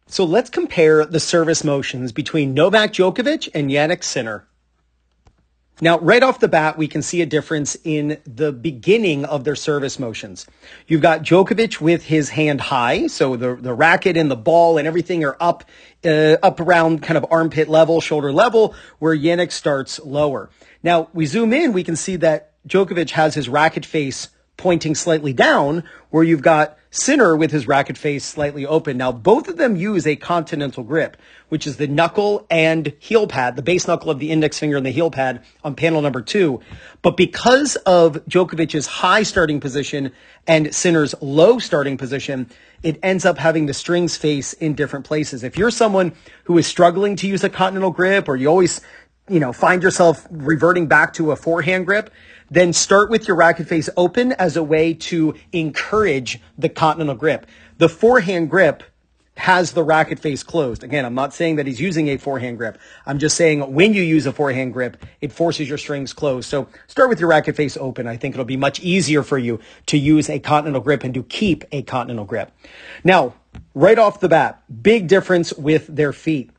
So let's compare the service motions between Novak Djokovic and Jannik Sinner. Now, right off the bat, we can see a difference in the beginning of their service motions. You've got Djokovic with his hand high, so the racket and the ball and everything are up around kind of armpit level, shoulder level, where Jannik starts lower. Now, we zoom in, we can see that Djokovic has his racket face pointing slightly down, where you've got Sinner with his racket face slightly open. Now, both of them use a continental grip, which is the knuckle and heel pad, the base knuckle of the index finger and the heel pad on panel number 2. But because of Djokovic's high starting position and Sinner's low starting position, it ends up having the strings face in different places. If you're someone who is struggling to use a continental grip, or you always find yourself reverting back to a forehand grip, then start with your racket face open as a way to encourage the continental grip. The forehand grip has the racket face closed. Again, I'm not saying that he's using a forehand grip. I'm just saying when you use a forehand grip, it forces your strings closed. So start with your racket face open. I think it'll be much easier for you to use a continental grip and to keep a continental grip. Now, right off the bat, big difference with their feet.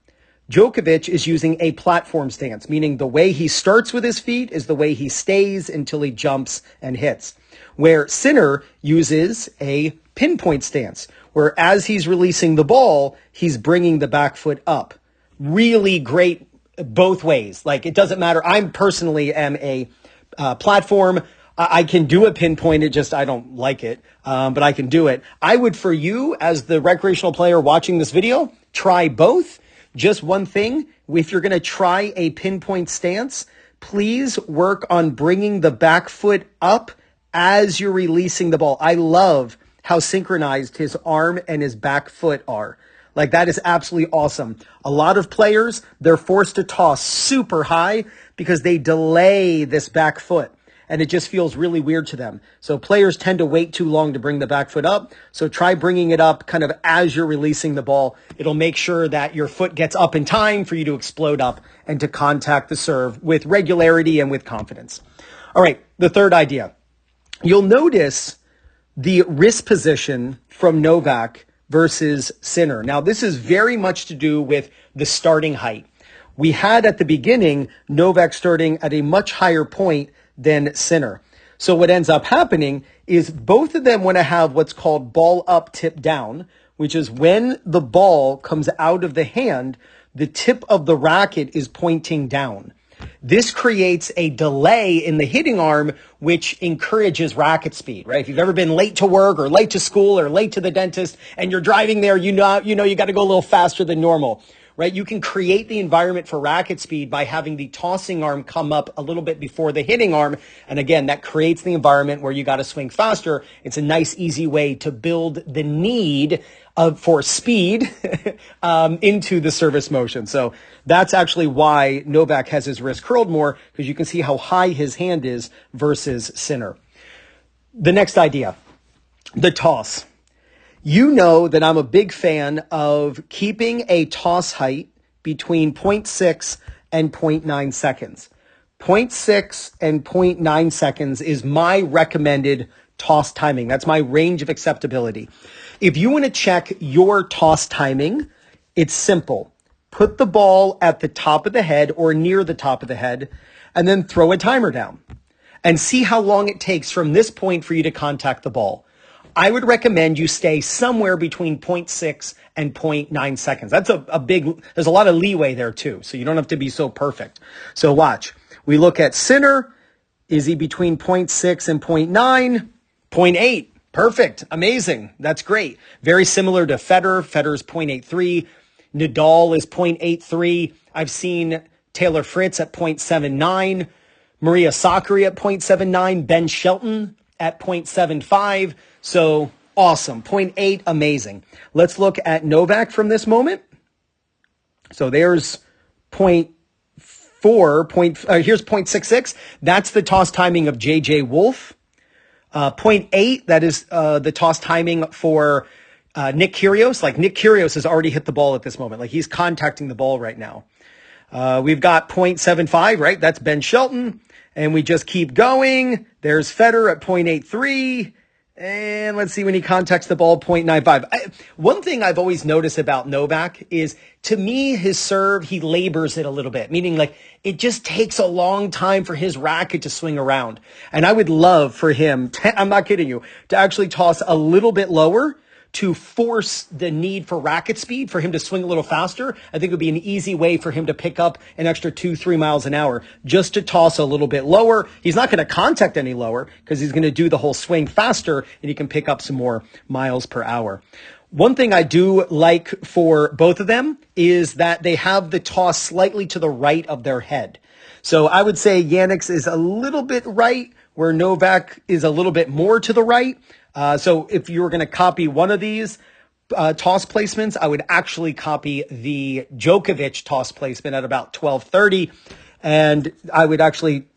Djokovic is using a platform stance, meaning the way he starts with his feet is the way he stays until he jumps and hits. Where Sinner uses a pinpoint stance, where as he's releasing the ball, he's bringing the back foot up. Really great both ways. Like, it doesn't matter. I personally am a platform. I can do a pinpoint. I don't like it, but I can do it. I would, for you as the recreational player watching this video, try both. Just one thing, if you're going to try a pinpoint stance, please work on bringing the back foot up as you're releasing the ball. I love how synchronized his arm and his back foot are. Like, that is absolutely awesome. A lot of players, they're forced to toss super high because they delay this back foot, and it just feels really weird to them. So players tend to wait too long to bring the back foot up. So try bringing it up kind of as you're releasing the ball. It'll make sure that your foot gets up in time for you to explode up and to contact the serve with regularity and with confidence. All right, the third idea. You'll notice the wrist position from Novak versus Sinner. Now, this is very much to do with the starting height. We had at the beginning Novak starting at a much higher point than Sinner. So what ends up happening is both of them want to have what's called ball up, tip down, which is when the ball comes out of the hand, the tip of the racket is pointing down. This creates a delay in the hitting arm, which encourages racket speed, right? If you've ever been late to work or late to school or late to the dentist and you're driving there, you know you got to go a little faster than normal. Right? You can create the environment for racket speed by having the tossing arm come up a little bit before the hitting arm. And again, that creates the environment where you got to swing faster. It's a nice, easy way to build the need for speed into the service motion. So that's actually why Novak has his wrist curled more, because you can see how high his hand is versus Sinner. The next idea, the toss. You know that I'm a big fan of keeping a toss height between 0.6 and 0.9 seconds. 0.6 and 0.9 seconds is my recommended toss timing. That's my range of acceptability. If you want to check your toss timing, it's simple. Put the ball at the top of the head or near the top of the head, and then throw a timer down and see how long it takes from this point for you to contact the ball. I would recommend you stay somewhere between 0.6 and 0.9 seconds. That's there's a lot of leeway there too, so you don't have to be so perfect. So watch. We look at Sinner. Is he between 0.6 and 0.9? 0.8. Perfect. Amazing. That's great. Very similar to Federer. Federer's 0.83. Nadal is 0.83. I've seen Taylor Fritz at 0.79. Maria Sakkari at 0.79. Ben Shelton at 0.75. So awesome. 0.8, amazing. Let's look at Novak from this moment. So there's 0.4, here's 0.66. That's the toss timing of JJ Wolf. 0.8, that is the toss timing for Nick Kyrgios. Like, Nick Kyrgios has already hit the ball at this moment. Like, he's contacting the ball right now. We've got 0.75, right? That's Ben Shelton. And we just keep going. There's Federer at 0.83. And let's see when he contacts the ball, 0.95. One thing I've always noticed about Novak is, to me, his serve, he labors it a little bit, meaning like it just takes a long time for his racket to swing around. And I would love for him, I'm not kidding you, to actually toss a little bit lower to force the need for racket speed for him to swing a little faster. I think it would be an easy way for him to pick up an extra 2-3 miles an hour just to toss a little bit lower. He's not going to contact any lower because he's going to do the whole swing faster and he can pick up some more miles per hour. One thing I do like for both of them is that they have the toss slightly to the right of their head. So I would say Jannik's is a little bit right, where Novak is a little bit more to the right. So if you were going to copy one of these toss placements, I would actually copy the Djokovic toss placement at about 1230. And I would actually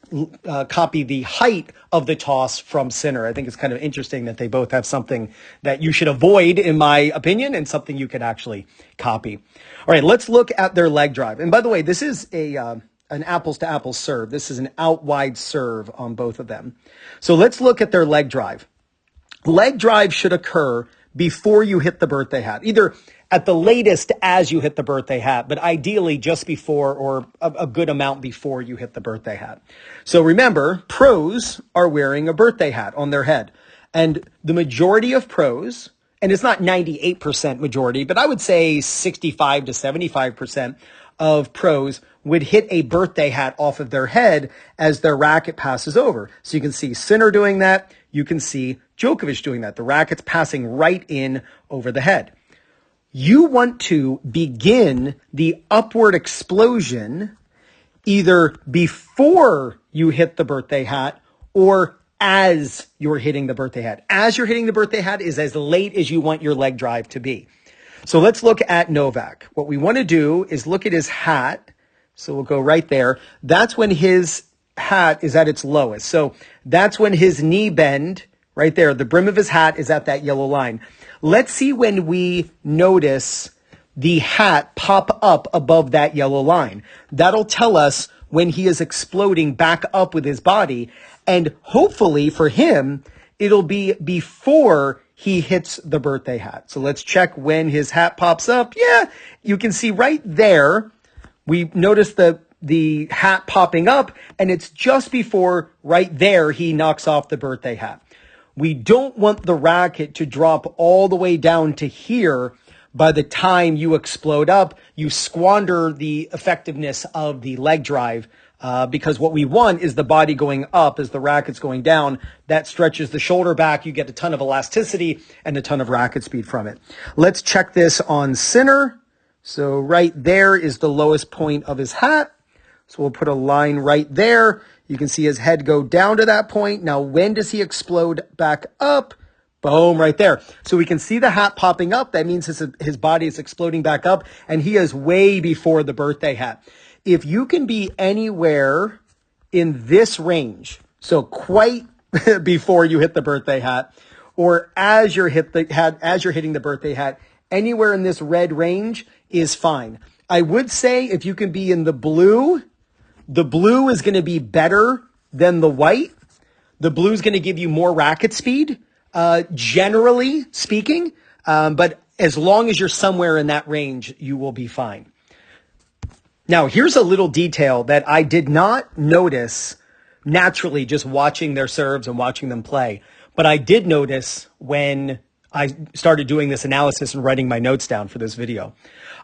copy the height of the toss from Sinner. I think it's kind of interesting that they both have something that you should avoid, in my opinion, and something you could actually copy. All right, let's look at their leg drive. And by the way, this is an apples to apples serve. This is an out wide serve on both of them. So let's look at their leg drive. Leg drive should occur before you hit the birthday hat, either at the latest as you hit the birthday hat, but ideally just before, or a good amount before you hit the birthday hat. So remember, pros are wearing a birthday hat on their head. And the majority of pros, and it's not 98% majority, but I would say 65 to 75% of pros would hit a birthday hat off of their head as their racket passes over. So you can see Sinner doing that. You can see Djokovic doing that. The racket's passing right in over the head. You want to begin the upward explosion either before you hit the birthday hat or as you're hitting the birthday hat. As you're hitting the birthday hat is as late as you want your leg drive to be. So let's look at Novak. What we want to do is look at his hat. So we'll go right there. That's when his hat is at its lowest. So that's when his knee bend, right there, the brim of his hat is at that yellow line. Let's see when we notice the hat pop up above that yellow line. That'll tell us when he is exploding back up with his body. And hopefully for him, it'll be before he hits the birthday hat. So let's check when his hat pops up. Yeah, you can see right there, we notice the hat popping up, and it's just before right there he knocks off the birthday hat. We don't want the racket to drop all the way down to here. By the time you explode up, you squander the effectiveness of the leg drive, because what we want is the body going up as the racket's going down. That stretches the shoulder back. You get a ton of elasticity and a ton of racket speed from it. Let's check this on Sinner. So right there is the lowest point of his hat. So we'll put a line right there. You can see his head go down to that point. Now, when does he explode back up? Boom, right there. So we can see the hat popping up. That means his body is exploding back up, and he is way before the birthday hat. If you can be anywhere in this range, so quite before you hit the birthday hat, or as you're hitting the birthday hat, anywhere in this red range is fine. I would say if you can be in the blue is going to be better than the white. The blue is going to give you more racket speed, generally speaking. But as long as you're somewhere in that range, you will be fine. Now, here's a little detail that I did not notice naturally just watching their serves and watching them play. But I did notice when I started doing this analysis and writing my notes down for this video.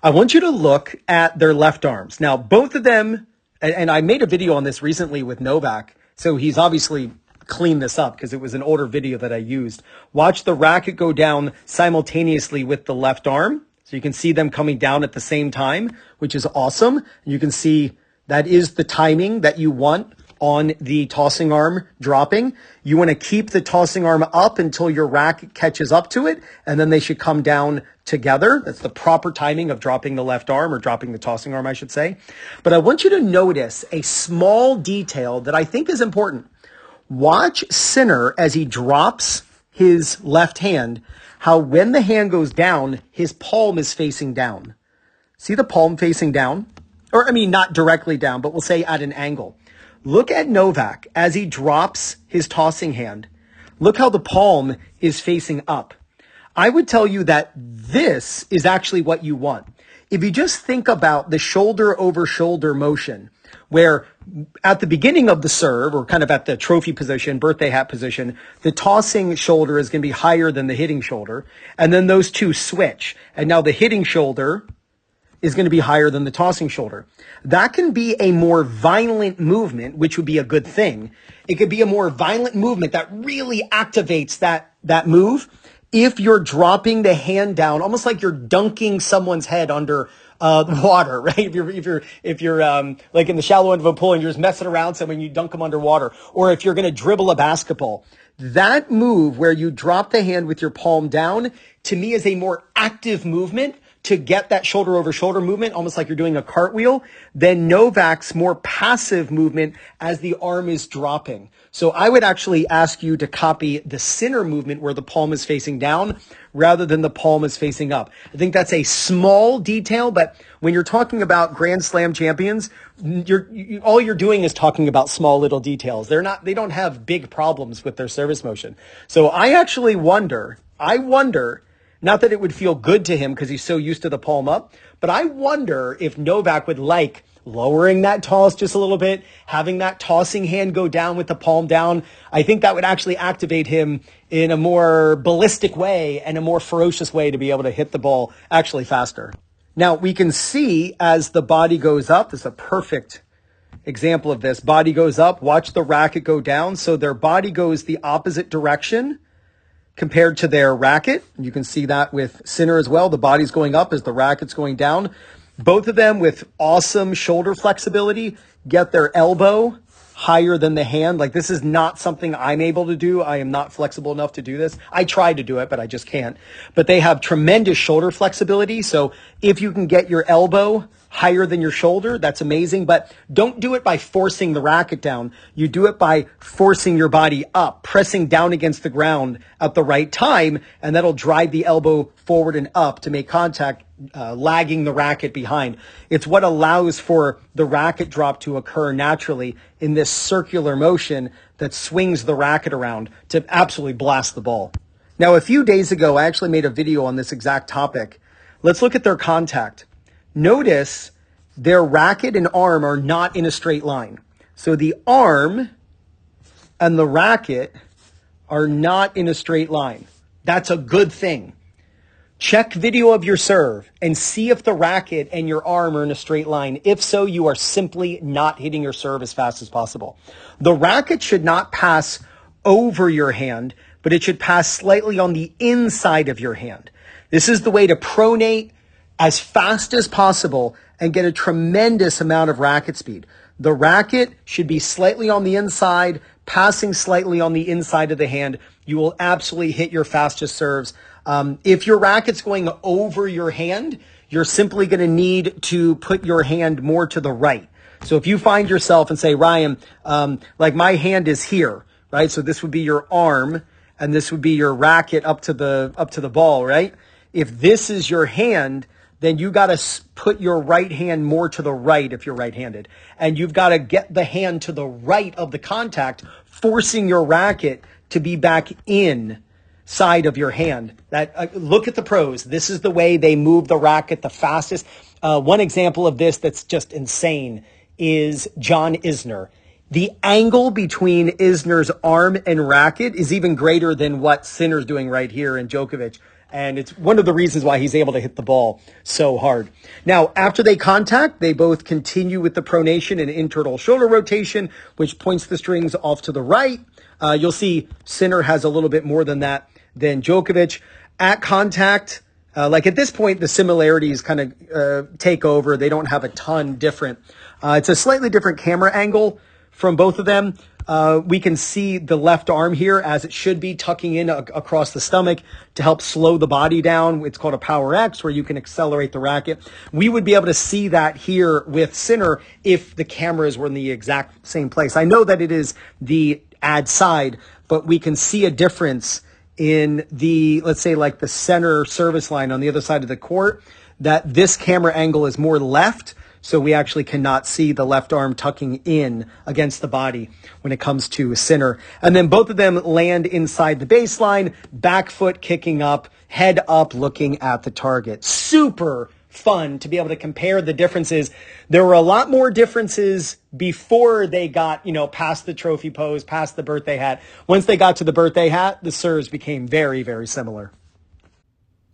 I want you to look at their left arms. Now, both of them, and I made a video on this recently with Novak, so he's obviously cleaned this up because it was an older video that I used. Watch the racket go down simultaneously with the left arm. So you can see them coming down at the same time, which is awesome. You can see that is the timing that you want on the tossing arm dropping. You want to keep the tossing arm up until your racket catches up to it, and then they should come down together. That's the proper timing of dropping the left arm, or dropping the tossing arm, I should say. But I want you to notice a small detail that I think is important. Watch Sinner as he drops his left hand, how when the hand goes down, his palm is facing down. See the palm facing down? Or, I mean, not directly down, but we'll say at an angle. Look at Novak as he drops his tossing hand. Look how the palm is facing up. I would tell you that this is actually what you want. If you just think about the shoulder over shoulder motion, where at the beginning of the serve, or kind of at the trophy position, birthday hat position, the tossing shoulder is going to be higher than the hitting shoulder. And then those two switch. And now the hitting shoulder is going to be higher than the tossing shoulder. That can be a more violent movement, which would be a good thing. It could be a more violent movement that really activates that move. If you're dropping the hand down, almost like you're dunking someone's head under water, right? If you're like in the shallow end of a pool and you're just messing around someone, you dunk them underwater, or if you're going to dribble a basketball, that move where you drop the hand with your palm down, to me, is a more active movement to get that shoulder over shoulder movement, almost like you're doing a cartwheel, than Novak's more passive movement as the arm is dropping. So I would actually ask you to copy the Sinner movement where the palm is facing down rather than the palm is facing up. I think that's a small detail, but when you're talking about Grand Slam champions, all you're doing is talking about small little details. They don't have big problems with their service motion. So I actually wonder, not that it would feel good to him because he's so used to the palm up, but I wonder if Novak would like lowering that toss just a little bit, having that tossing hand go down with the palm down. I think that would actually activate him in a more ballistic way and a more ferocious way to be able to hit the ball actually faster. Now we can see as the body goes up, this is a perfect example of this. Body goes up, watch the racket go down. So their body goes the opposite direction compared to their racket. You can see that with Sinner as well. The body's going up as the racket's going down. Both of them with awesome shoulder flexibility, get their elbow higher than the hand. Like, this is not something I'm able to do. I am not flexible enough to do this. I tried to do it, but I just can't. But they have tremendous shoulder flexibility. So if you can get your elbow higher than your shoulder, that's amazing. But don't do it by forcing the racket down. You do it by forcing your body up, pressing down against the ground at the right time, and that'll drive the elbow forward and up to make contact, lagging the racket behind. It's what allows for the racket drop to occur naturally in this circular motion that swings the racket around to absolutely blast the ball. Now, a few days ago, I actually made a video on this exact topic. Let's look at their contact. Notice their racket and arm are not in a straight line. So the arm and the racket are not in a straight line. That's a good thing. Check video of your serve and see if the racket and your arm are in a straight line. If so, you are simply not hitting your serve as fast as possible. The racket should not pass over your hand, but it should pass slightly on the inside of your hand. This is the way to pronate as fast as possible and get a tremendous amount of racket speed. The racket should be slightly on the inside, passing slightly on the inside of the hand. You will absolutely hit your fastest serves. If your racket's going over your hand, you're simply going to need to put your hand more to the right. So if you find yourself and say, Ryan, like my hand is here, right? So this would be your arm and this would be your racket up to the ball, right? If this is your hand, then you got to put your right hand more to the right if you're right-handed. And you've got to get the hand to the right of the contact, forcing your racket to be back in side of your hand. Look at the pros. This is the way they move the racket the fastest. One example of this that's just insane is John Isner. The angle between Isner's arm and racket is even greater than what Sinner's doing right here in Djokovic. And it's one of the reasons why he's able to hit the ball so hard. Now, after they contact, they both continue with the pronation and internal shoulder rotation, which points the strings off to the right. You'll see Sinner has a little bit more than that than Djokovic. At contact, like at this point, the similarities kind of take over. They don't have a ton different. It's a slightly different camera angle from both of them. We can see the left arm here as it should be tucking in across the stomach to help slow the body down. It's called a power X, where you can accelerate the racket. We would be able to see that here with Sinner if the cameras were in the exact same place. I know that it is the ad side, but we can see a difference in the, let's say like the center service line on the other side of the court, that this camera angle is more left. So we actually cannot see the left arm tucking in against the body when it comes to a Sinner. And then both of them land inside the baseline, back foot kicking up, head up, looking at the target. Super fun to be able to compare the differences. There were a lot more differences before they got, past the trophy pose, past the birthday hat. Once they got to the birthday hat, the serves became very, very similar.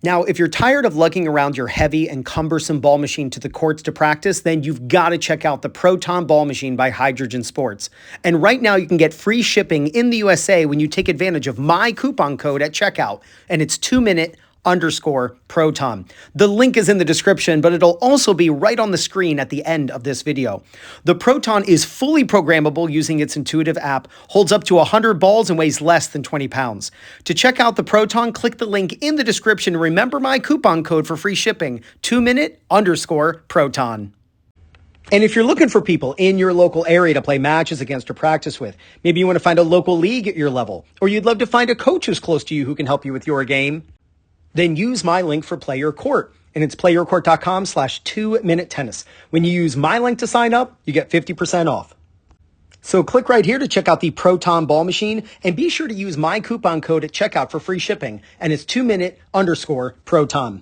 Now, if you're tired of lugging around your heavy and cumbersome ball machine to the courts to practice, then you've got to check out the Proton Ball Machine by Hydrogen Sports. And right now you can get free shipping in the USA when you take advantage of my coupon code at checkout. And it's 2minute_Proton. The link is in the description, but it'll also be right on the screen at the end of this video. The Proton is fully programmable using its intuitive app, holds up to 100 balls, and weighs less than 20 pounds. To check out the Proton, click the link in the description. Remember my coupon code for free shipping, 2minute_Proton. And if you're looking for people in your local area to play matches against or practice with, maybe you want to find a local league at your level, or you'd love to find a coach who's close to you who can help you with your game, then use my link for PlayYourCourt. And it's playyourcourt.com/2minutetennis. When you use my link to sign up, you get 50% off. So click right here to check out the Proton Ball Machine, and be sure to use my coupon code at checkout for free shipping. And it's 2minute_Proton.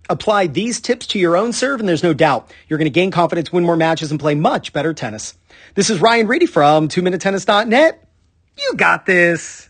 Apply these tips to your own serve, and there's no doubt you're going to gain confidence, win more matches, and play much better tennis. This is Ryan Reedy from 2minutetennis.net. You got this.